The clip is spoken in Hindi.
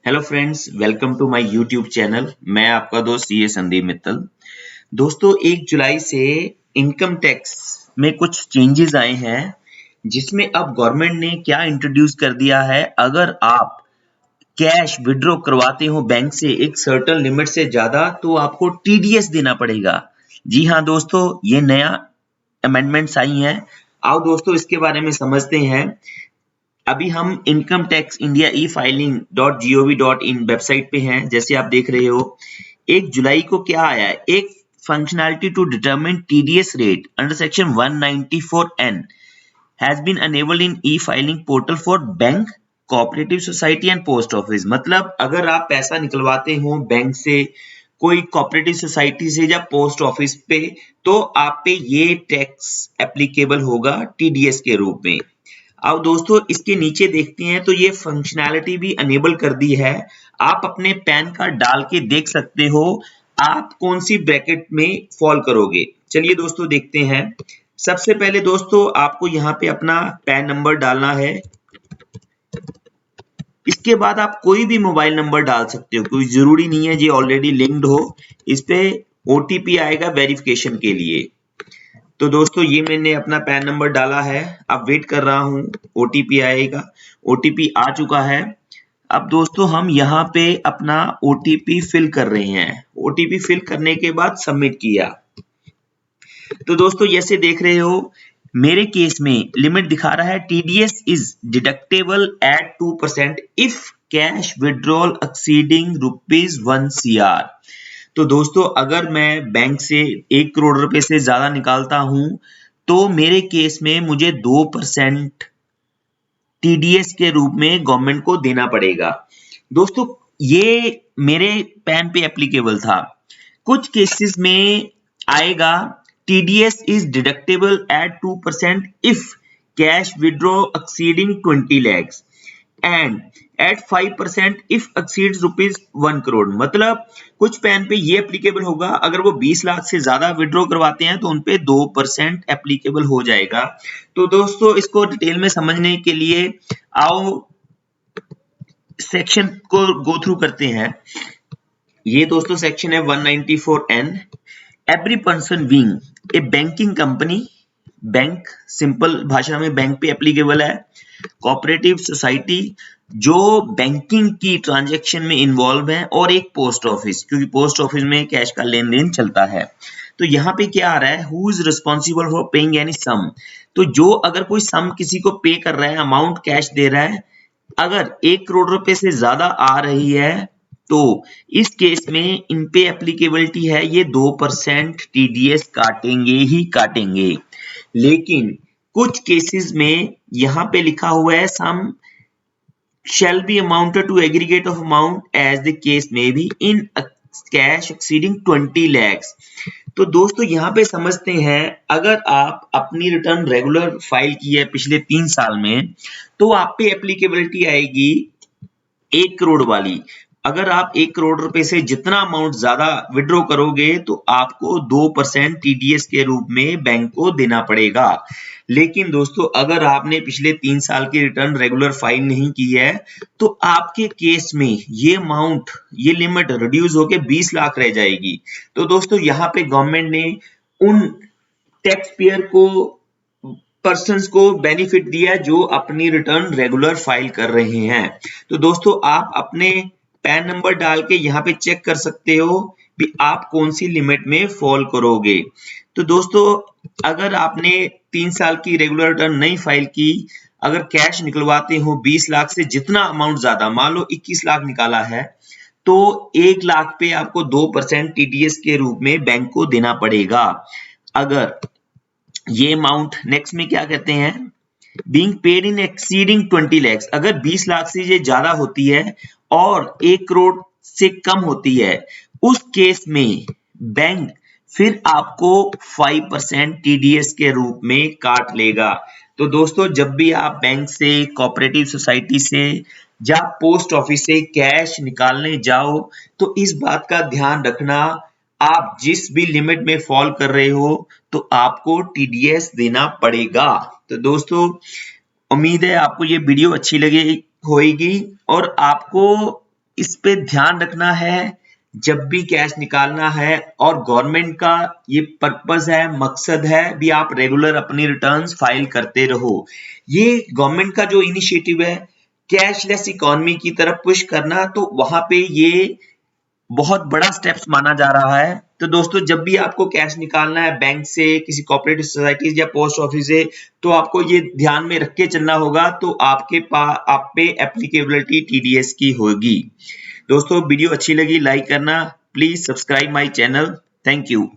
Hello friends, welcome to my YouTube channel. मैं आपका दोस्त सीए संदीप मित्तल। दोस्तों, 1 जुलाई से इनकम टैक्स में कुछ चेंजेस आए हैं, जिसमें अब गवर्नमेंट ने क्या इंट्रोड्यूस कर दिया है। अगर आप कैश विड्रॉ करवाते हो बैंक से एक सर्टेन लिमिट से ज्यादा, तो आपको टीडीएस देना पड़ेगा। जी हाँ दोस्तों, ये नया अमेंडमेंट्स आई हैं। आओ दोस्तों, इसके बारे में समझते हैं। अभी हम इनकम टैक्स इंडिया ई फाइलिंग .gov.in वेबसाइट पे हैं। जैसे आप देख रहे हो, 1 जुलाई को क्या आया है, एक functionality to determine TDS rate under section 194N has been enabled in e filing portal for bank, cooperative society and post office. मतलब अगर आप पैसा निकलवाते हो बैंक से, कोई कोऑपरेटिव सोसाइटी से या पोस्ट ऑफिस पे, तो आप पे ये टैक्स एप्लीकेबल होगा टीडीएस के रूप में। अब दोस्तों, इसके नीचे देखते हैं तो ये फंक्शनैलिटी भी अनेबल कर दी है। आप अपने पैन कार्ड डाल के देख सकते हो आप कौन सी ब्रैकेट में फॉल करोगे। चलिए दोस्तों, देखते हैं। सबसे पहले दोस्तों, आपको यहाँ पे अपना पैन नंबर डालना है। इसके बाद आप कोई भी मोबाइल नंबर डाल सकते हो, कोई जरूरी नहीं है ये ऑलरेडी लिंक्ड हो। इस पे ओटीपी आएगा वेरिफिकेशन के लिए। तो दोस्तों, ये मैंने अपना पैन नंबर डाला है। अब वेट कर रहा हूं, ओटीपी आएगा। ओटीपी आ चुका है। अब दोस्तों, हम यहाँ पे अपना ओटीपी फिल कर रहे हैं। ओटीपी फिल करने के बाद सबमिट किया। तो दोस्तों, जैसे देख रहे हो, मेरे केस में लिमिट दिखा रहा है TDS is deductible at 2% if cash withdrawal exceeding ₹1 CR। तो दोस्तों, अगर मैं बैंक से 1 करोड़ रुपए से ज्यादा निकालता हूं, तो मेरे केस में मुझे 2% टीडीएस के रूप में गवर्नमेंट को देना पड़ेगा। दोस्तों, ये मेरे पैन पे एप्लीकेबल था। कुछ केसेस में आएगा TDS is deductible at 2% if cash withdraw exceeding 20 lakhs and at 5% if exceeds ₹1 crore. मतलब कुछ पैन पे ये एप्लीकेबल होगा, अगर वो 20 लाख से ज्यादा विड्रॉ करवाते हैं तो उनपे 2% एप्लीकेबल हो जाएगा। तो दोस्तों, इसको डिटेल में समझने के लिए आओ सेक्शन को गो थ्रू करते हैं। ये दोस्तों सेक्शन है 194N। Every person being a banking company, bank simple भाषा में बैंक पे एप्लीकेबल है। कोऑपरेटिव सोसाइटी जो बैंकिंग की ट्रांजैक्शन में इन्वॉल्व है, और एक पोस्ट ऑफिस, क्योंकि पोस्ट ऑफिस में कैश का लेन देन चलता है। तो यहाँ पे क्या आ रहा है, who is responsible for paying any sum. तो जो अगर कोई सम किसी को पे कर रहा है, अमाउंट कैश दे रहा है, अगर 1 करोड़ रुपए से ज्यादा आ रही है, तो इस केस में इन पे एप्लीकेबिलिटी है, ये 2% टीडीएस काटेंगे ही काटेंगे। लेकिन कुछ केसेस में यहाँ पे लिखा हुआ है सम shall be amounted to aggregate of amount as the case may be in cash exceeding 20 lakhs। तो दोस्तों, यहाँ पे समझते हैं, अगर आप अपनी रिटर्न रेगुलर फाइल की है पिछले 3 साल में, तो आप पे एप्लीकेबिलिटी आएगी 1 करोड़ वाली। अगर आप 1 करोड़ रुपए से जितना अमाउंट ज्यादा विड्रॉ करोगे, तो आपको 2% टीडीएस के रूप में बैंक को देना पड़ेगा। लेकिन दोस्तों, अगर आपने पिछले 3 साल की रिटर्न रेगुलर फाइल नहीं की है, तो आपके केस में ये अमाउंट, ये लिमिट रिड्यूस होकर 20 लाख रह जाएगी। तो दोस्तों, यहाँ पे गवर्नमेंट ने उन टैक्स पेयर को, पर्सन्स को बेनिफिट दिया जो अपनी रिटर्न रेगुलर फाइल कर रहे हैं। तो दोस्तों, आप अपने पैन नंबर डाल के यहाँ पे चेक कर सकते हो कि आप कौन सी लिमिट में फॉल करोगे। तो दोस्तों, अगर आपने 3 साल की रेगुलर रिटर्न नहीं फाइल की, अगर कैश निकलवाते हो 20 लाख से जितना अमाउंट ज्यादा, मान लो 21 लाख निकाला है, तो 1 लाख पे आपको 2% टीडीएस के रूप में बैंक को देना पड़ेगा। अगर ये अमाउंट नेक्स्ट में क्या कहते हैं, being paid in exceeding 20 lakhs, अगर 20 लाख से ये ज्यादा होती है और 1 करोड़ से कम होती है, उस केस में बैंक फिर आपको 5% टीडीएस के रूप में काट लेगा। तो दोस्तों, जब भी आप बैंक से, कोऑपरेटिव सोसाइटी से या पोस्ट ऑफिस से कैश निकालने जाओ, तो इस बात का ध्यान रखना, आप जिस भी लिमिट में फॉल कर रहे हो, तो आपको टीडीएस देना पड़ेगा। तो दोस्तों, उम्मीद है आपको ये वीडियो अच्छी लगी होगी और आपको इस पे ध्यान रखना है जब भी कैश निकालना है, और गवर्नमेंट का ये पर्पस है, मकसद है भी आप रेगुलर अपनी रिटर्न्स फाइल करते रहो। ये गवर्नमेंट का जो इनिशिएटिव है कैशलेस इकोनॉमी की तरफ पुश करना, तो वहां पे ये बहुत बड़ा स्टेप्स माना जा रहा है। तो दोस्तों जब भी आपको कैश निकालना है बैंक से, किसी कोऑपरेटिव सोसाइटीज या पोस्ट ऑफिस से, तो आपको ये ध्यान में रख के चलना होगा, तो आप पे एप्लीकेबिलिटी टीडीएस की होगी। दोस्तों वीडियो अच्छी लगी लाइक करना, please subscribe my channel. Thank you.